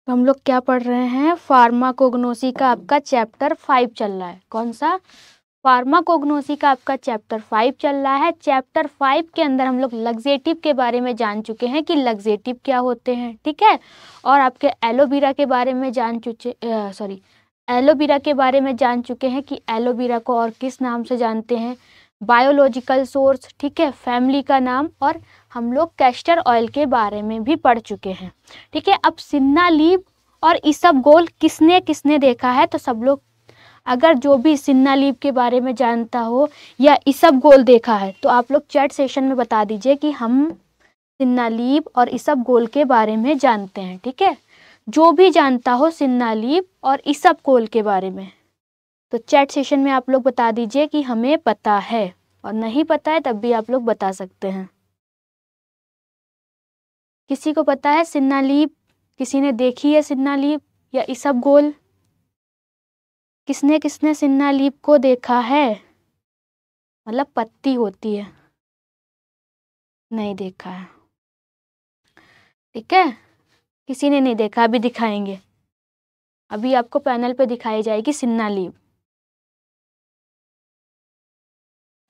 तो हम लोग क्या पढ़ रहे हैं, फार्माकोग्नोसी का आपका चैप्टर 5 चल रहा है। कौन सा? फार्माकोग्नोसी का आपका चैप्टर 5 चल रहा है। चैप्टर 5 के अंदर हम लोग लग्जेटिव के बारे में जान चुके हैं कि लग्जेटिव क्या होते हैं, ठीक है। और आपके एलोवेरा के बारे में एलोवेरा के बारे में जान चुके हैं कि एलोवेरा को और किस नाम से जानते हैं, बायोलॉजिकल सोर्स, ठीक है, फैमिली का नाम, और हम लोग कैस्टर ऑयल के बारे में भी पढ़ चुके हैं, ठीक है। अब सिन्नालीब और इसबगोल किसने किसने देखा है, तो सब लोग अगर जो भी सिन्नालीब के बारे में जानता हो या इसबगोल देखा है तो आप लोग चैट सेशन में बता दीजिए कि हम सिन्नालीब और इसबगोल के बारे में जानते हैं, ठीक है। जो भी जानता हो सिन्नालीब और इसबगोल के बारे में तो चैट सेशन में आप लोग बता दीजिए कि हमें पता है, और नहीं पता है तब भी आप लोग बता सकते हैं। किसी को पता है सिन्नालीब? किसी ने देखी है सिन्नालीब या इसबगोल? किसने किसने सिन्नालीब को देखा है? मतलब पत्ती होती है, नहीं देखा है, ठीक है। किसी ने नहीं देखा, अभी दिखाएंगे, अभी आपको पैनल पे दिखाई जाएगी सिन्नालीब।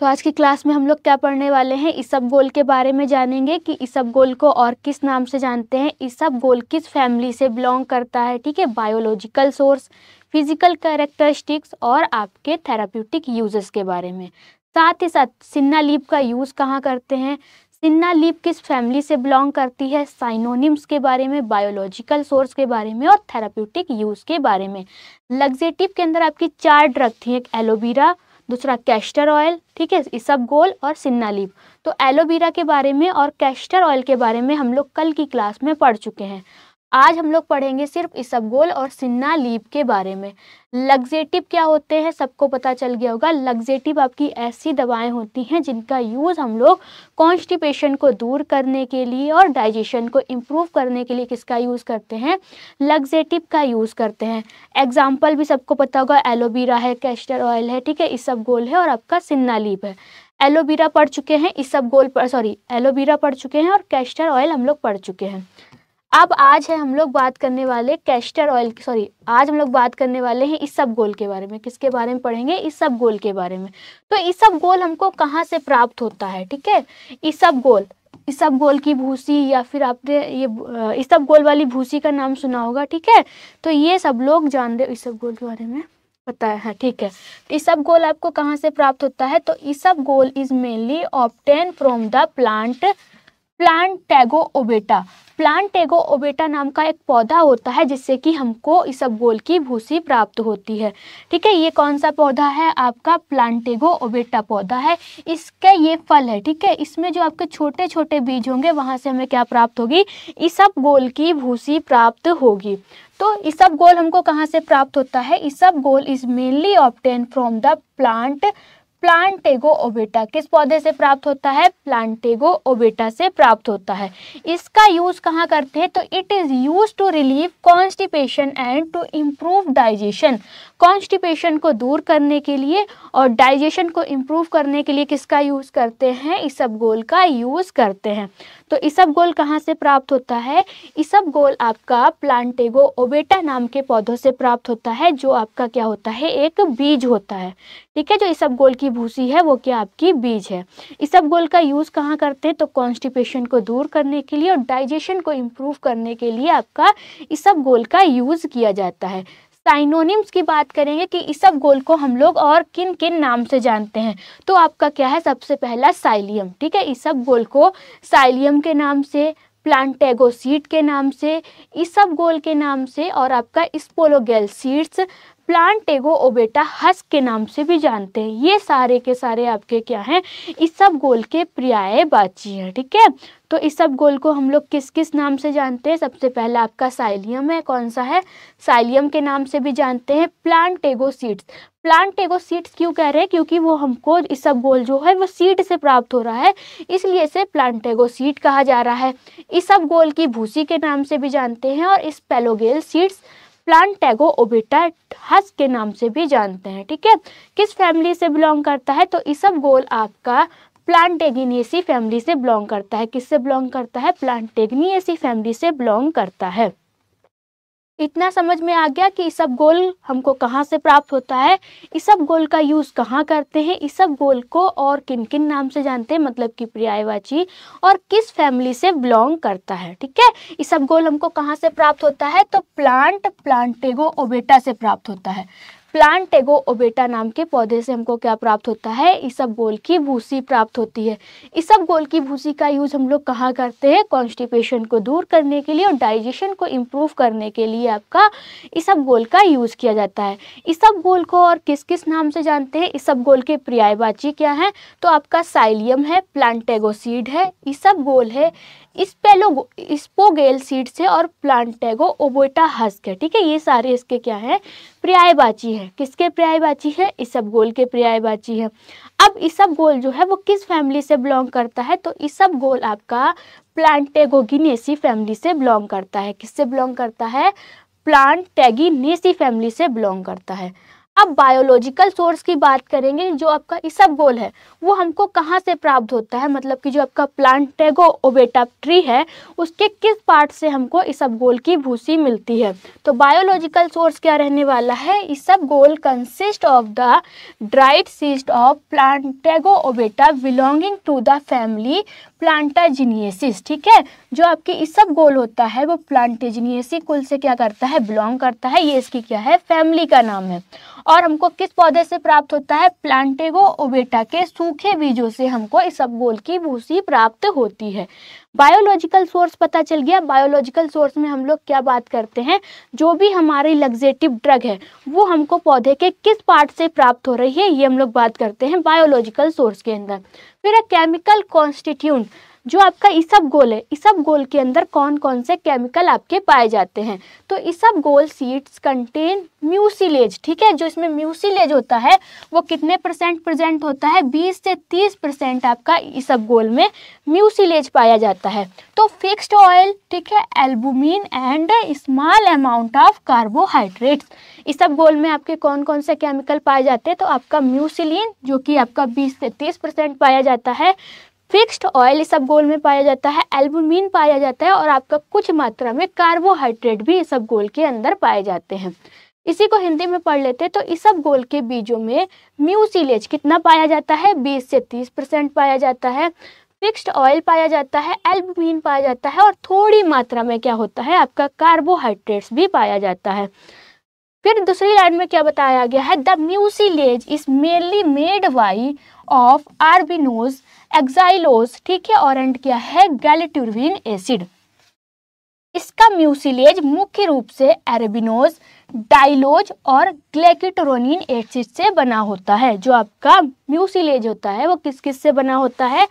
तो आज की क्लास में हम लोग क्या पढ़ने वाले हैं, इसबगोल के बारे में जानेंगे कि इसबगोल को और किस नाम से जानते हैं, इसबगोल किस फैमिली से बिलोंग करता है, ठीक है, बायोलॉजिकल सोर्स, फिजिकल कैरेक्टरिस्टिक्स और आपके थेराप्यूटिक यूजेस के बारे में। साथ ही साथ सिन्नालीब का यूज़ कहाँ करते हैं, सिन्नालीब किस फैमिली से बिलोंग करती है, साइनोनिम्स के बारे में, बायोलॉजिकल सोर्स के बारे में और थेराप्यूटिक यूज़ के बारे में। लग्जेटिव के अंदर आपकी 4 ड्रग थी, एक एलोवेरा, दूसरा कैस्टर ऑयल, ठीक है, इसबगोल और सिन्नालीब। तो एलोवेरा के बारे में और कैस्टर ऑयल के बारे में हम लोग कल की क्लास में पढ़ चुके हैं। आज हम लोग पढ़ेंगे सिर्फ इसबगोल और सिन्नालीब के बारे में। लग्जेटिव क्या होते हैं सबको पता चल गया होगा। लग्जेटिव आपकी ऐसी दवाएं होती हैं जिनका यूज़ हम लोग कॉन्स्टिपेशन को दूर करने के लिए और डाइजेशन को इम्प्रूव करने के लिए किसका यूज़ करते हैं, लग्जेटिव का यूज़ करते हैं। एग्जाम्पल भी सबको पता होगा, एलोवेरा है, कैस्टर ऑयल है, ठीक है, इसबगोल है और आपका सिन्नालीब है। एलोवेरा पढ़ चुके हैं, एलोवेरा पढ़ चुके हैं और कैस्टर ऑयल हम लोग पढ़ चुके हैं। अब आज हम लोग बात करने वाले आज हम लोग बात करने वाले हैं इसबगोल के बारे में। किसके बारे में पढ़ेंगे, इसबगोल के बारे में। तो इसबगोल हमको कहाँ से प्राप्त होता है, ठीक है। इसबगोल की भूसी, या फिर आपने ये इसबगोल वाली भूसी का नाम सुना होगा, ठीक है। तो ये सब लोग जानते हो इसबगोल के बारे में, पता है, ठीक है। इसबगोल आपको कहाँ से प्राप्त होता है, तो isabgol is mainly obtain from the Plantago ovata. Plantago ovata नाम का एक पौधा होता है जिससे कि हमको इसबगोल की भूसी प्राप्त होती है, ठीक है। ये कौन सा पौधा है, आपका प्लांटेगो ओबेटा पौधा है। इसका ये फल है, ठीक है। इसमें जो आपके छोटे छोटे बीज होंगे वहां से हमें क्या प्राप्त होगी, इसबगोल की भूसी प्राप्त होगी। तो इसबगोल हमको कहाँ से प्राप्त होता है, isabgol is mainly obtain from the Plantago ovata. किस पौधे से प्राप्त होता है, प्लांटेगो ओबेटा से प्राप्त होता है। इसका यूज कहाँ करते हैं, तो it is use to relieve constipation and to improve digestion. Constipation को दूर करने के लिए और डाइजेशन को इम्प्रूव करने के लिए किसका यूज करते हैं, इसबगोल का यूज करते हैं। तो इसबगोल कहाँ से प्राप्त होता है, इसबगोल आपका प्लांटेगो ओबेटा नाम के पौधों से प्राप्त होता है, जो आपका क्या होता है, एक बीज होता है, ठीक है। जो इसबगोल की भूसी है वो क्या आपकी बीज है। इसबगोल का यूज कहाँ करते हैं, तो कॉन्स्टिपेशन को दूर करने के लिए और डाइजेशन को इम्प्रूव करने के लिए आपका इसबगोल का यूज किया जाता है। साइनोनिम्स की बात करेंगे कि इसबगोल को हम लोग और किन किन नाम से जानते हैं, तो आपका क्या है, सबसे पहला साइलियम, ठीक है। इसबगोल को साइलियम के नाम से, प्लांटेगो सीड के नाम से, इसबगोल के नाम से और आपका स्पोलोगेल सीड्स, प्लांटेगो ओबेटा हस्क के नाम से भी जानते हैं। ये सारे के सारे आपके क्या हैं, इसबगोल के पर्यायवाची हैं, ठीक है। तो इसबगोल को हम लोग किस किस नाम से जानते हैं, सबसे पहला आपका साइलियम है, कौन सा है, साइलियम के नाम से भी जानते हैं। प्लांटेगो सीड्स, प्लांटेगो सीड्स क्यों कह रहे हैं, क्योंकि वो हमको इसबगोल जो है वो सीड से प्राप्त हो रहा है, इसलिए इसे प्लांटेगो सीड कहा जा रहा है। इसबगोल की भूसी के नाम से भी जानते हैं और स्पोलोगेल सीड्स प्लांटेगो ओबेटा हस्क के नाम से भी जानते हैं, ठीक है। किस फैमिली से बिलोंग करता है, तो इसबगोल आपका प्लांटेगिनेसी फैमिली से बिलोंग करता है। किससे बिलोंग करता है, प्लांटेगिनेसी फैमिली से बिलोंग करता है। इतना समझ में आ गया कि इसबगोल हमको कहाँ से प्राप्त होता है, इसबगोल का यूज़ कहाँ करते हैं, इसबगोल को और किन किन नाम से जानते हैं, मतलब कि पर्यायवाची, और किस फैमिली से बिलोंग करता है। ठीक है, इसबगोल हमको कहाँ से प्राप्त होता है, तो प्लांटेगो ओबेटा से प्राप्त होता है। प्लांटेगो ओबेटा नाम के पौधे से हमको क्या प्राप्त होता है, इसबगोल की भूसी प्राप्त होती है। इसबगोल की भूसी का यूज़ हम लोग कहाँ करते हैं, कॉन्स्टिपेशन को दूर करने के लिए और डाइजेशन को इम्प्रूव करने के लिए आपका इसबगोल का यूज़ किया जाता है। इसबगोल को और किस किस नाम से जानते हैं, इसबगोल के पर्यायवाची क्या हैं, तो आपका साइलियम है, प्लांटेगो सीड है, इसबगोल है, स्पोगेल सीड्स है और प्लांटेगो ओबेटा हस्क है। ठीक है, ये सारे इसके क्या है, पर्यायवाची है। किसके पर्यायवाची है, इसबगोल के पर्यायवाची है। अब इसबगोल जो है वो किस फैमिली से बिलोंग करता है, तो इसबगोल आपका प्लांटेगोगिनेसी फैमिली से बिलोंग करता है। किससे बिलोंग करता है, प्लांटेगिनेसी फैमिली से बिलोंग करता है। अब बायोलॉजिकल सोर्स की बात करेंगे, जो आपका इसबगोल है वो हमको कहाँ से प्राप्त होता है, मतलब कि जो आपका प्लांटेगो ओबेटा ट्री है उसके किस पार्ट से हमको इसबगोल की भूसी मिलती है। तो बायोलॉजिकल सोर्स क्या रहने वाला है, isabgol consist of the dried seed of Plantago ovata belonging to the family Plantaginaceae. ठीक है, जो आपकी इसबगोल होता है वो प्लांटाजिनियसी कुल से क्या करता है, बिलोंग करता है। ये इसकी क्या है, फैमिली का नाम है। और हमको किस पौधे से प्राप्त होता है, प्लांटेगो ओबेटा के सूखे बीजों से हमको इसबगोल की भूसी प्राप्त होती है। बायोलॉजिकल सोर्स पता चल गया। बायोलॉजिकल सोर्स में हम लोग क्या बात करते हैं, जो भी हमारी लग्जेटिव ड्रग है वो हमको पौधे के किस पार्ट से प्राप्त हो रही है, ये हम लोग बात करते हैं बायोलॉजिकल सोर्स के अंदर। फिर केमिकल कॉन्स्टिट्यूएंट, जो आपका इसबगोल है, इसबगोल के अंदर कौन कौन से केमिकल आपके पाए जाते हैं, तो इसबगोल सीड्स कंटेन म्यूसिलेज। ठीक है, जो इसमें म्यूसिलेज होता है वो कितने परसेंट प्रेजेंट होता है, 20 से 30% आपका इसबगोल में म्यूसिलेज पाया जाता है। तो फिक्स्ड ऑयल, ठीक है, albumin and small amount of carbohydrates. Isabgol में आपके कौन कौन से केमिकल पाए जाते हैं, तो आपका म्यूसिलिन जो कि आपका 20 से 30% पाया जाता है, फिक्स्ड ऑयल इसबगोल में पाया जाता है, एल्बुमिन पाया जाता है और आपका कुछ मात्रा में कार्बोहाइड्रेट भी इसबगोल के अंदर पाए जाते हैं। इसी को हिंदी में पढ़ लेते हैं। तो इसबगोल के बीजों में म्यूसिलेज कितना पाया जाता है, 20 से 30% पाया जाता है, फिक्स्ड ऑयल पाया जाता है, एल्बुमिन पाया जाता है और थोड़ी मात्रा में क्या होता है, आपका कार्बोहाइड्रेट्स भी पाया जाता है। फिर दूसरी लाइन में क्या बताया गया है, the mucilage is mainly made by of arabinose, xylose, ठीक है, और एंड क्या है, गैलेट्यूरिन एसिड। इसका म्यूसिलेज मुख्य रूप से एरेबिनोज, डाइलोज और ग्लाइकोटोरोनिन एसिड से बना होता है। जो आपका म्यूसिलेज होता है वो किस किस से बना होता है,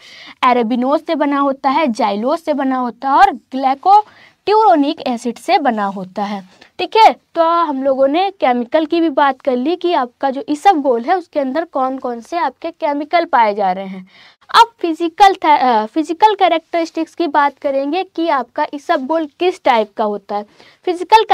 एरेबिनोज से बना होता है, जाइलोज से बना होता है और ग्लाइकोटोरोनिक एसिड से बना होता है। ठीक है, तो हम लोगों ने केमिकल की भी बात कर ली कि आपका जो इसबगोल है उसके अंदर कौन कौन से आपके केमिकल पाए जा रहे हैं। अब फिजिकल कैरेक्टरिस्टिक्स की बात करेंगे कि आपका इसबगोल किस टाइप का होता है। फिजिकल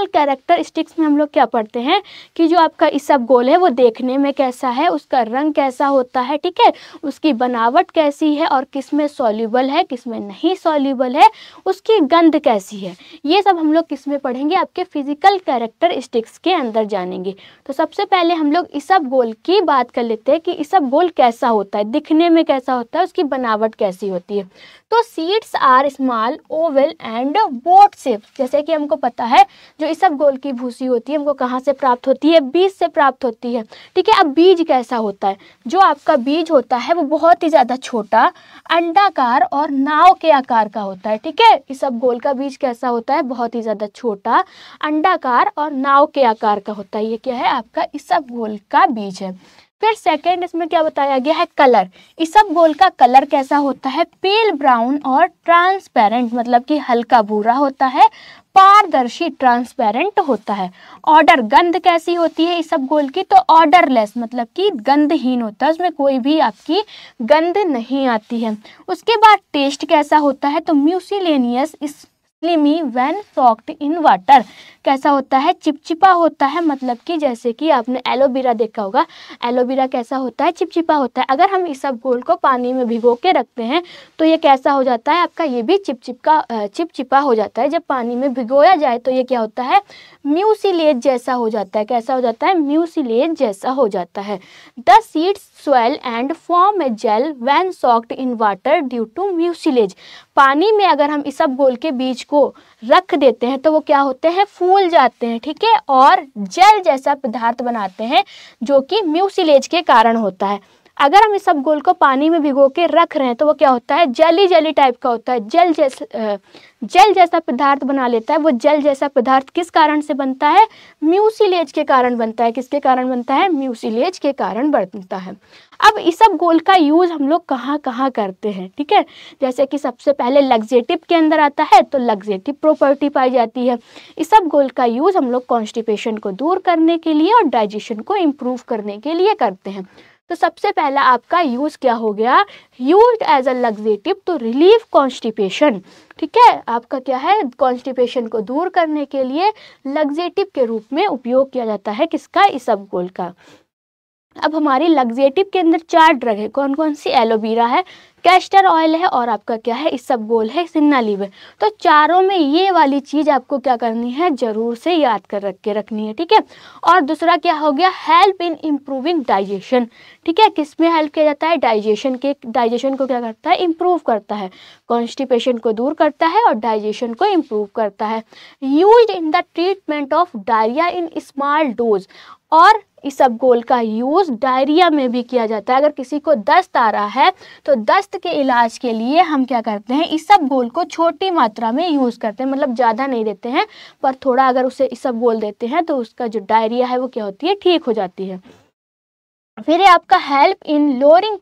कैरेक्टरिस्टिक्स में हम लोग क्या पढ़ते हैं कि जो आपका इसबगोल है वो देखने में कैसा है, उसका रंग कैसा होता है, ठीक है, उसकी बनावट कैसी है और किस में सॉल्युबल है, किस में नहीं सॉल्युबल है, उसकी गंध कैसी है, ये सब हम लोग किस में पढ़ेंगे, आपके फिजिकल कैरेक्टरिस्टिक्स के अंदर जानेंगे। तो सबसे पहले हम लोग इसबगोल की बात कर लेते हैं कि इसबगोल कैसा होता है, दिखने में कैसा होता है, उसकी बनावट कैसी होती है। तो seeds are small, oval and boat shape. जैसे कि हमको पता है जो इसबगोल की भूसी होती है हमको कहाँ से प्राप्त होती है, बीज से प्राप्त होती है। ठीक है, अब बीज कैसा होता है, जो आपका बीज होता है वो बहुत ही ज़्यादा छोटा, अंडाकार और नाव के आकार का होता है। ठीक है, इसबगोल का बीज कैसा होता है, बहुत ही ज़्यादा छोटा, अंडाकार और नाव के आकार का होता है। ये क्या है, आपका इसबगोल का बीज है। फिर सेकंड इसमें क्या बताया गया है, कलर। इसबगोल का कलर कैसा होता है, पेल ब्राउन और ट्रांसपेरेंट, मतलब कि हल्का भूरा होता है, पारदर्शी ट्रांसपेरेंट होता है। ऑर्डर, गंध कैसी होती है इसबगोल की, तो ऑर्डरलेस, मतलब कि गंधहीन होता है, उसमें कोई भी आपकी गंध नहीं आती है। उसके बाद टेस्ट कैसा होता है, तो mucilaginous slimy when soaked in water. कैसा होता है? चिपचिपा होता है, मतलब कि जैसे कि आपने एलोवेरा देखा होगा, एलोवेरा कैसा होता है? चिपचिपा होता है। अगर हम इसबगोल को पानी में भिगो के रखते हैं तो ये कैसा हो जाता है आपका? ये भी चिपचिपा हो जाता है। जब पानी में भिगोया जाए तो ये क्या होता है? म्यूसिलेज जैसा हो जाता है। कैसा हो जाता है? म्यूसिलेज जैसा हो जाता है। The seeds swell and form a gel when soaked in water due to mucilage। पानी में अगर हम इसबगोल के बीज को रख देते हैं तो वो क्या होते हैं? फूल जाते हैं, ठीक है, और जेल जैसा पदार्थ बनाते हैं जो कि म्यूसिलेज के कारण होता है। अगर हम इसबगोल को पानी में भिगो के रख रहे हैं तो वो क्या होता है? जेली टाइप का होता है, जेल जैसा पदार्थ बना लेता है। वो जेल जैसा पदार्थ किस कारण से बनता है? म्यूसिलेज के कारण बनता है। किसके कारण बनता है? म्यूसिलेज के कारण बनता है। अब इसबगोल का यूज हम लोग कहाँ कहाँ करते हैं, ठीक है? जैसे कि सबसे पहले लग्जेटिव के अंदर आता है, तो लग्जेटिव प्रॉपर्टी पाई जाती है। इसबगोल का यूज हम लोग कॉन्स्टिपेशन को दूर करने के लिए और डाइजेशन को इम्प्रूव करने के लिए करते हैं। तो सबसे पहला आपका यूज क्या हो गया? Used as a laxative to relieve constipation, ठीक है? आपका क्या है? कॉन्स्टिपेशन को दूर करने के लिए लग्जेटिव के रूप में उपयोग किया जाता है। किसका? इसबगोल का। अब हमारी लग्जेटिव के अंदर 4 ड्रग है। कौन कौन सी? एलोवेरा है, कैस्टर ऑयल है, और आपका क्या है? इसबगोल है, सिन्नालीव है। तो चारों में ये वाली चीज आपको क्या करनी है? जरूर से याद कर रखनी है, ठीक है? और दूसरा क्या हो गया? हेल्प इन इम्प्रूविंग डाइजेशन, ठीक है? किस में हेल्प किया जाता है? डाइजेशन को क्या करता है? इम्प्रूव करता है। कॉन्स्टिपेशन को दूर करता है और डाइजेशन को इम्प्रूव करता है। Used in the treatment of diarrhoea in small dose. और इसबगोल का यूज डायरिया में भी किया जाता है। अगर किसी को दस्त आ रहा है तो दस्त के इलाज के लिए हम क्या करते हैं? इसबगोल को छोटी मात्रा में यूज करते हैं, मतलब ज़्यादा नहीं देते हैं, पर थोड़ा अगर उसे इसबगोल देते हैं तो उसका जो डायरिया है वो क्या होती है? ठीक हो जाती है। फिर है आपका help in lowering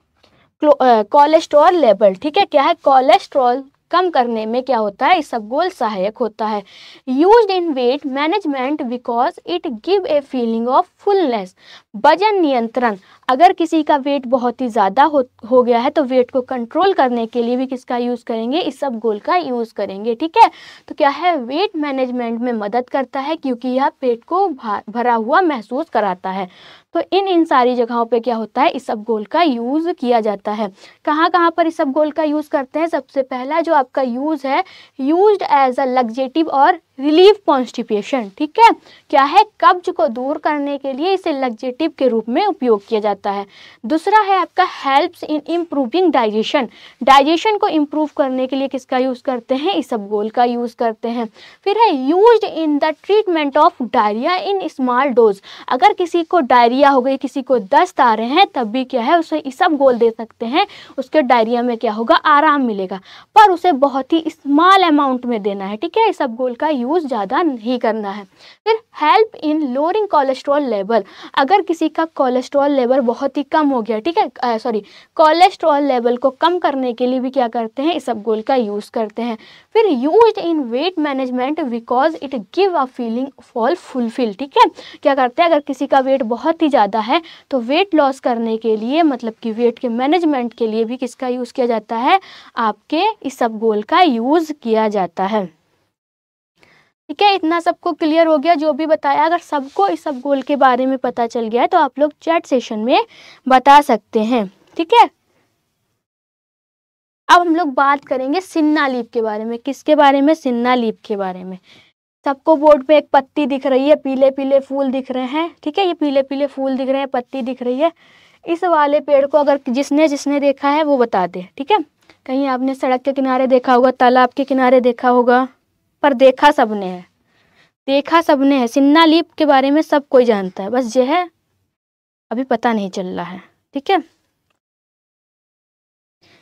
cholesterol level, ठीक है? क्या है? कोलेस्ट्रॉल कम करने में क्या होता है? इसबगोल सहायक होता है। Used in weight management because it give a feeling of fullness. वजन नियंत्रण, अगर किसी का वेट बहुत ही ज़्यादा हो गया है तो वेट को कंट्रोल करने के लिए भी किसका यूज़ करेंगे? इसबगोल का यूज़ करेंगे, ठीक है? तो क्या है? वेट मैनेजमेंट में मदद करता है क्योंकि यह पेट को भरा हुआ महसूस कराता है। तो इन सारी जगहों पे क्या होता है? इसबगोल का यूज़ किया जाता है। कहाँ कहाँ पर इसबगोल का यूज़ करते हैं? सबसे पहला जो आपका यूज़ है, यूज्ड एज अ लग्जेटिव और रिलीव कॉन्स्टिपेशन, ठीक है? क्या है? कब्ज को दूर करने के लिए इसे लग्जेटिव के रूप में उपयोग किया जाता है। दूसरा है आपका helps in improving digestion. Digestion को इम्प्रूव करने के लिए किसका यूज़ करते हैं? इसबगोल का यूज़ करते हैं। फिर है used in the treatment of diarrhoea in small dose. अगर किसी को डायरिया हो गई, किसी को दस्त आ रहे हैं, तब भी क्या है? उसे इसबगोल दे सकते हैं। उसके डायरिया में क्या होगा? आराम मिलेगा, पर उसे बहुत ही स्मॉल अमाउंट में देना है, ठीक है? इसबगोल का यूज़ ज़्यादा नहीं करना है। फिर help in lowering cholesterol level. अगर किसी का कोलेस्ट्रॉल लेवल बहुत ही कम हो गया, ठीक है, कोलेस्ट्रॉल लेवल को कम करने के लिए भी क्या करते हैं? इसबगोल का यूज़ करते हैं। फिर used in weight management because it give a feeling of fulfil, ठीक है? क्या करते हैं? अगर किसी का वेट बहुत ही ज़्यादा है तो वेट लॉस करने के लिए, मतलब कि वेट के मैनेजमेंट के लिए भी किसका यूज़ किया जाता है? आपके इसबगोल का यूज़ किया जाता है, ठीक है? इतना सबको क्लियर हो गया जो भी बताया? अगर सबको इसबगोल के बारे में पता चल गया है तो आप लोग चैट सेशन में बता सकते हैं, ठीक है? अब हम लोग बात करेंगे सिन्नालीप के बारे में। किसके बारे में? सिन्नालीप के बारे में। सबको बोर्ड पे एक पत्ती दिख रही है, पीले पीले फूल दिख रहे हैं, ठीक है? ये पीले पीले फूल दिख रहे हैं, पत्ती दिख रही है। इस वाले पेड़ को अगर जिसने देखा है वो बता दे, ठीक है? कहीं आपने सड़क के किनारे देखा होगा, तालाब के किनारे देखा होगा, पर देखा सबने है, देखा सबने है। सिन्नालीप के बारे में सब कोई जानता है, बस ये है अभी पता नहीं चल रहा है, ठीक है?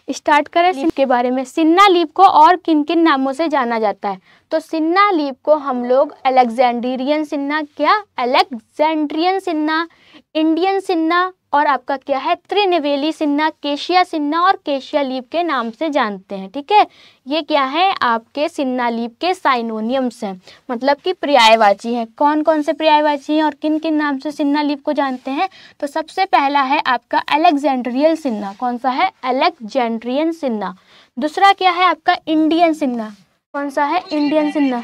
स्टार्ट करें इसके बारे में। सिन्नालीप को और किन किन नामों से जाना जाता है? तो सिन्नालीप को हम लोग अलेक्जेंड्रियन सिन्ना, क्या? अलेक्जेंड्रियन सिन्ना, इंडियन सिन्ना, और आपका क्या है? त्रिनिवेली सिन्ना, केशिया सिन्ना और केशिया लीप के नाम से जानते हैं, ठीक है? ये क्या है? आपके सिन्नालीप के साइनोनियम्स हैं, मतलब कि पर्यायवाची हैं। कौन कौन से पर्यायवाची हैं और किन किन नाम से सिन्नालीप को जानते हैं? तो सबसे पहला है आपका अलेक्जेंड्रियल सिन्ना। कौन सा है? अलेक्जेंड्रियन सिन्ना। दूसरा क्या है आपका? इंडियन सिन्ना। कौन सा है? इंडियन सिन्ना,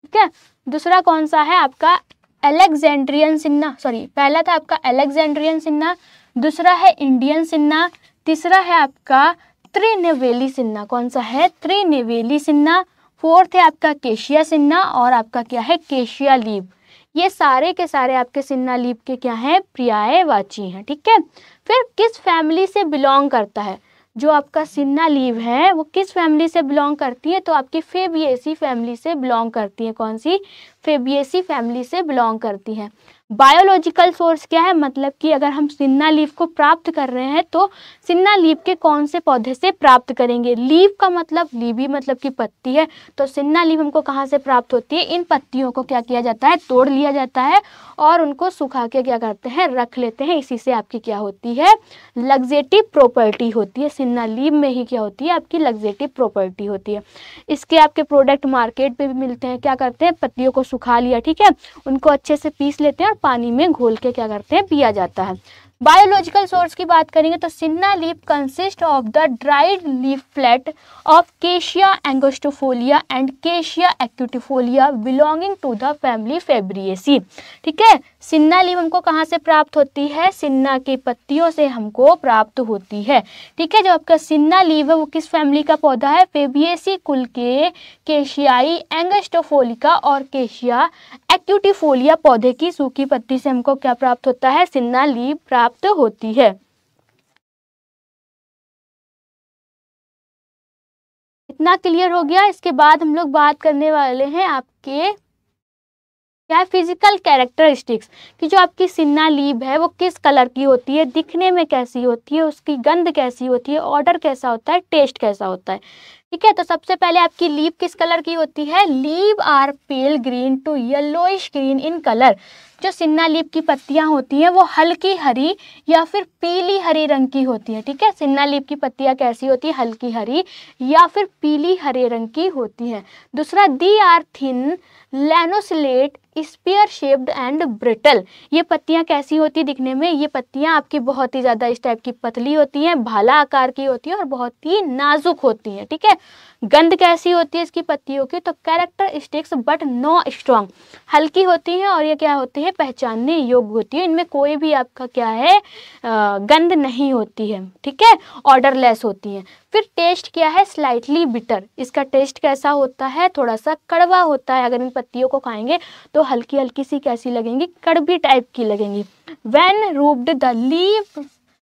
ठीक है। दूसरा कौन सा है आपका? अलेक्जेंड्रियन सिन्ना, सॉरी पहला था आपका अलेक्जेंड्रियन सिन्ना, दूसरा है इंडियन सिन्ना, तीसरा है आपका त्रिनिवेली सिन्ना। कौन सा है? त्रिनिवेली सिन्ना। फोर्थ है आपका केशिया सिन्ना और आपका क्या है? केशिया लीव। ये सारे के सारे आपके सिन्ना लीव के क्या हैं? पर्यायवाची हैं, ठीक है। फिर किस फैमिली से बिलोंग करता है? जो आपका सिन्ना लीव है वो किस फैमिली से बिलोंग करती है? तो आपकी फेबिएसी फैमिली से बिलोंग करती है। कौन सी? फेबिएसी फैमिली से बिलोंग करती है। बायोलॉजिकल सोर्स क्या है? मतलब कि अगर हम सिन्ना लीव को प्राप्त कर रहे हैं तो सिन्ना लीव के कौन से पौधे से प्राप्त करेंगे? लीव का मतलब, लीवी मतलब कि पत्ती है, तो सिन्ना लीव हमको कहाँ से प्राप्त होती है? इन पत्तियों को क्या किया जाता है? तोड़ लिया जाता है और उनको सुखा के क्या करते हैं? रख लेते हैं। इसी से आपकी क्या होती है? लग्जेटिव प्रॉपर्टी होती है। सिन्ना लीव में ही क्या होती है? आपकी लग्जेटिव प्रॉपर्टी होती है। इसके आपके प्रोडक्ट मार्केट पे भी मिलते हैं। क्या करते हैं? पत्तियों को सुखा लिया, ठीक है, उनको अच्छे से पीस लेते हैं और पानी में घोल के क्या करते हैं? पिया जाता है। बायोलॉजिकल सोर्स की बात करेंगे तो senna leaf consist of the dried leaflet of Cassia angustifolia and Cassia acutifolia belonging to the family Fabaceae, ठीक है। सिन्ना लीफ हमको कहाँ से प्राप्त होती है? सिन्ना की पत्तियों से हमको प्राप्त होती है, ठीक है। जो आपका सिन्ना लीफ है वो किस फैमिली का पौधा है? फेबिएसी कुल के केशियाई एंगोस्टिफोलिका और केशिया एक्यूटिफोलिया पौधे की सूखी पत्ती से हमको क्या प्राप्त होता है? सिन्ना लीफ प्राप्त होती है। इतना क्लियर हो गया। इसके बाद हम लोग बात करने वाले हैं आपके क्या? फिजिकल कैरेक्टरिस्टिक्स कि जो आपकी सिन्ना लीफ है वो किस कलर की होती है, दिखने में कैसी होती है, उसकी गंध कैसी होती है, ऑर्डर कैसा होता है, टेस्ट कैसा होता है, ठीक है। तो सबसे पहले आपकी लीफ किस कलर की होती है? Leave are pale green to yellowish green in colour. जो सिन्ना लीफ की पत्तियां होती हैं वो हल्की हरी या फिर पीली हरी रंग की होती है, ठीक है। सिन्ना लीफ की पत्तियां कैसी होती है? हल्की हरी या फिर पीली हरे रंग की होती है। दूसरा, they are thin lanceolate spear shaped and brittle. ये पत्तियां कैसी होती है दिखने में? ये पत्तियां आपकी बहुत ही ज़्यादा इस टाइप की पतली होती हैं, भाला आकार की होती है और बहुत ही नाजुक होती हैं, ठीक है। गंध कैसी होती है इसकी पत्तियों की? तो कैरेक्टरिस्टिक्स बट नो स्ट्रॉन्ग, हल्की होती हैं और ये क्या होती है? पहचानने योग्य होती है। इनमें कोई भी आपका क्या है? गंध नहीं होती है, ठीक है, ऑर्डरलेस होती है। फिर टेस्ट क्या है? Slightly bitter. इसका टेस्ट कैसा होता है? थोड़ा सा कड़वा होता है। अगर इन पत्तियों को खाएंगे तो हल्की हल्की सी कैसी लगेंगी? कड़वी टाइप की लगेंगी। When rubbed the leaf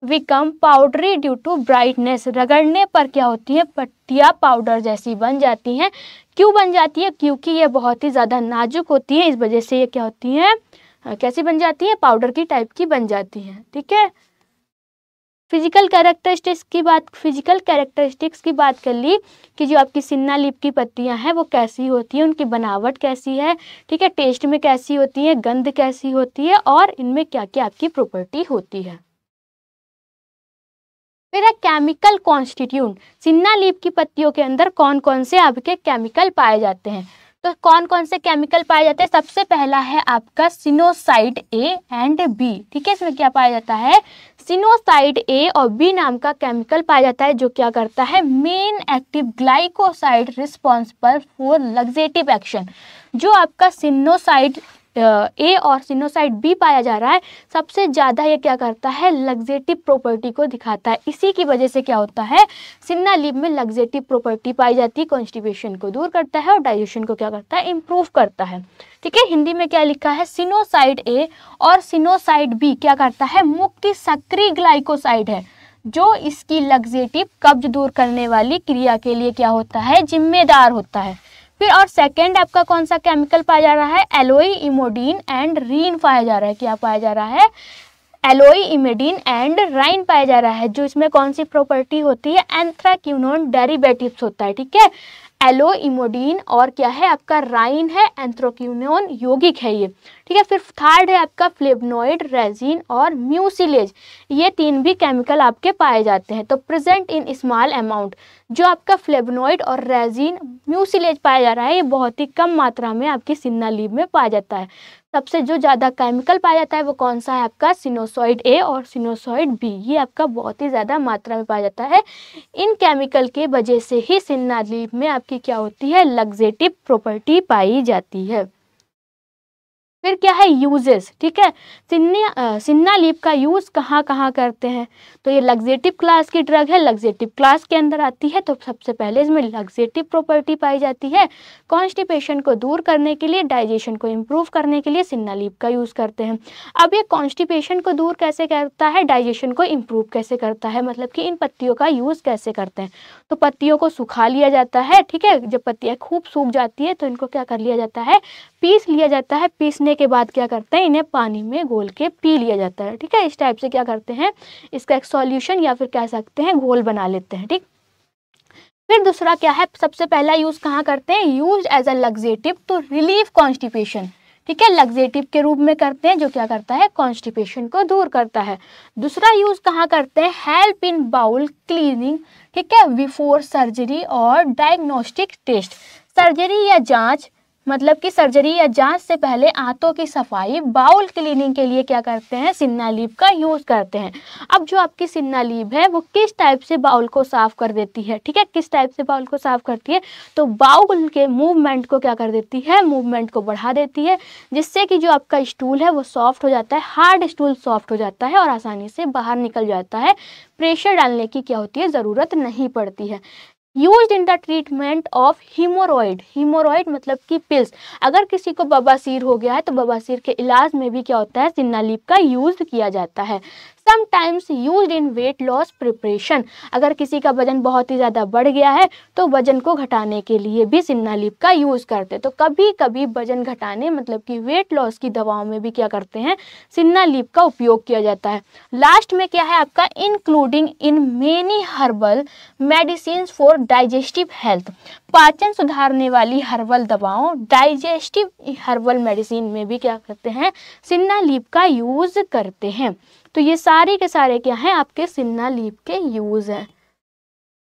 become powdery due to brightness. रगड़ने पर क्या होती है? पत्तियां पाउडर जैसी बन जाती हैं। क्यों बन जाती है? क्योंकि ये बहुत ही ज़्यादा नाजुक होती है, इस वजह से ये क्या होती हैं? कैसी बन जाती है? पाउडर की टाइप की बन जाती हैं, ठीक है। फिजिकल कैरेक्टरिस्टिक्स की बात कर ली कि जो आपकी सिन्ना लीफ की पत्तियां हैं वो कैसी होती हैं, उनकी बनावट कैसी है, ठीक है, टेस्ट में कैसी होती है, गंध कैसी होती है और इनमें क्या क्या आपकी प्रॉपर्टी होती है। फिर है केमिकल कॉन्स्टिट्यूएंट। सिन्ना लीफ की पत्तियों के अंदर कौन कौन से आपके केमिकल पाए जाते हैं? तो कौन कौन से केमिकल पाए जाते हैं? सबसे पहला है आपका सिनोसाइड ए एंड बी, ठीक है। इसमें क्या पाया जाता है? सिनोसाइड ए और बी नाम का केमिकल पाया जाता है जो क्या करता है? Men active glycoside responsible for laxative action. जो आपका सिनोसाइड ए और सिनोसाइड बी पाया जा रहा है, सबसे ज़्यादा ये क्या करता है? लग्जेटिव प्रॉपर्टी को दिखाता है। इसी की वजह से क्या होता है? सिन्ना लीफ में लग्जेटिव प्रॉपर्टी पाई जाती है, कॉन्स्टिपेशन को दूर करता है और डाइजेशन को क्या करता है? इम्प्रूव करता है, ठीक है। हिंदी में क्या लिखा है? सिनोसाइड ए और सिनोसाइड बी क्या करता है? मुक्त सक्रिय ग्लाइकोसाइड है जो इसकी लग्जेटिव कब्ज दूर करने वाली क्रिया के लिए क्या होता है? जिम्मेदार होता है। फिर और सेकेंड आपका कौन सा केमिकल पाया जा रहा है? एलोई इमोडीन एंड रीन पाया जा रहा है। क्या पाया जा रहा है? एलोई इमेडीन एंड राइन पाया जा रहा है। जो इसमें कौन सी प्रॉपर्टी होती है? एंथ्राक्विनोन डेरिवेटिव्स होता है, ठीक है। एलो इमोडीन और क्या है आपका? राइन है, एंथ्राक्विनोन यौगिक है ये, ठीक है। फिर थर्ड है आपका फ्लेवनॉइड, रेजिन और म्यूसिलेज। ये तीन भी केमिकल आपके पाए जाते हैं। तो प्रेजेंट इन स्मॉल अमाउंट। जो आपका फ्लेवनॉइड और रेजिन म्यूसिलेज पाया जा रहा है ये बहुत ही कम मात्रा में आपकी सिन्ना लीफ में पाया जाता है। सबसे जो ज़्यादा केमिकल पाया जाता है वो कौन सा है आपका, सिनोसॉइड ए और सिनोसॉइड बी, ये आपका बहुत ही ज़्यादा मात्रा में पाया जाता है। इन केमिकल के वजह से ही सिन्ना लीफ में आपकी क्या होती है, लग्जेटिव प्रॉपर्टी पाई जाती है। फिर क्या है यूजेस, ठीक है, सिन्ना लीफ का यूज़ कहाँ कहाँ करते हैं, तो ये लग्जेटिव क्लास की ड्रग है, लग्जेटिव क्लास के अंदर आती है, तो सबसे पहले इसमें लग्जेटिव प्रॉपर्टी पाई जाती है। कॉन्स्टिपेशन को दूर करने के लिए, डाइजेशन को इम्प्रूव करने के लिए सिन्ना लीफ का यूज़ करते हैं। अब ये कॉन्स्टिपेशन को दूर कैसे करता है, डाइजेशन को इम्प्रूव कैसे करता है, मतलब कि इन पत्तियों का यूज़ कैसे करते हैं, तो पत्तियों को सुखा लिया जाता है, ठीक है, जब पत्तियाँ खूब सूख जाती है तो इनको क्या कर लिया जाता है, पीस लिया जाता है। पीसने के बाद क्या करते हैं, इन्हें पानी में घोल के पी लिया जाता है, ठीक है, इस टाइप से क्या करते हैं, इसका एक सॉल्यूशन या फिर कह सकते हैं घोल बना लेते हैं, ठीक। फिर दूसरा क्या है, सबसे पहला यूज कहाँ करते हैं, use as a laxative to relieve constipation, ठीक है, लग्जेटिव के रूप में करते हैं, जो क्या करता है, कॉन्स्टिपेशन को दूर करता है। दूसरा यूज कहाँ करते हैं, हेल्प इन बाउल क्लीनिंग, ठीक है, बिफोर सर्जरी और डायग्नोस्टिक टेस्ट, सर्जरी या जांच, मतलब कि सर्जरी या जांच से पहले आंतों की सफाई, बाउल क्लीनिंग के लिए क्या करते हैं, सिन्ना लीफ का यूज करते हैं। अब जो आपकी सिन्ना लीफ है वो किस टाइप से बाउल को साफ कर देती है, ठीक है, किस टाइप से बाउल को साफ करती है, तो बाउल के मूवमेंट को क्या कर देती है, मूवमेंट को बढ़ा देती है, जिससे कि जो आपका स्टूल है वो सॉफ्ट हो जाता है, हार्ड स्टूल सॉफ्ट हो जाता है और आसानी से बाहर निकल जाता है, प्रेशर डालने की क्या होती है, ज़रूरत नहीं पड़ती है। Use in the treatment of haemorrhoid, haemorrhoid मतलब कि पिल्स, अगर किसी को बवासीर हो गया है तो बवासीर के इलाज में भी क्या होता है, सिन्ना लीफ का यूज किया जाता है। Sometimes use in weight loss preparation, अगर किसी का वजन बहुत ही ज़्यादा बढ़ गया है तो वजन को घटाने के लिए भी सिन्ना लीफ का यूज़ करते हैं। तो कभी कभी वजन घटाने मतलब कि वेट लॉस की दवाओं में भी क्या करते हैं, सिन्ना लीफ का उपयोग किया जाता है। लास्ट में क्या है आपका, including in many herbal medicine for digestive health, पाचन सुधारने वाली हर्बल दवाओं, डाइजेस्टिव हर्बल मेडिसिन में भी क्या करते हैं, सिन्ना लीफ का यूज़ करते हैं। तो ये सारे के सारे क्या हैं, आपके सिन्ना लीफ के यूज हैं,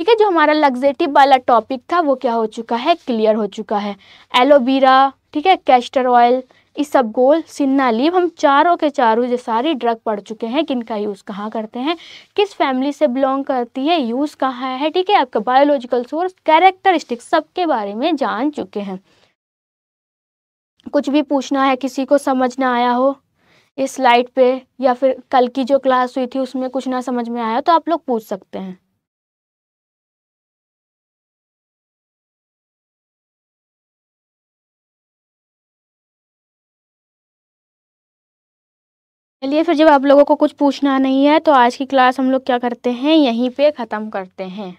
ठीक है। जो हमारा लग्जेटिव वाला टॉपिक था वो क्या हो चुका है, क्लियर हो चुका है। एलोवेरा, ठीक है, कैस्टर ऑयल, इसबगोल, सिन्ना लीफ, हम चारों के चारों जो सारी ड्रग पढ़ चुके हैं, किनका यूज़ कहाँ करते हैं, किस फैमिली से बिलोंग करती है, यूज़ कहाँ है, ठीक है, आपका बायोलॉजिकल सोर्स, कैरेक्टरिस्टिक्स, सबके बारे में जान चुके हैं। कुछ भी पूछना है, किसी को समझ ना आया हो इस स्लाइड पे, या फिर कल की जो क्लास हुई थी उसमें कुछ ना समझ में आया तो आप लोग पूछ सकते हैं। चलिए फिर, जब आप लोगों को कुछ पूछना नहीं है तो आज की क्लास हम लोग क्या करते हैं, यहीं पे ख़त्म करते हैं।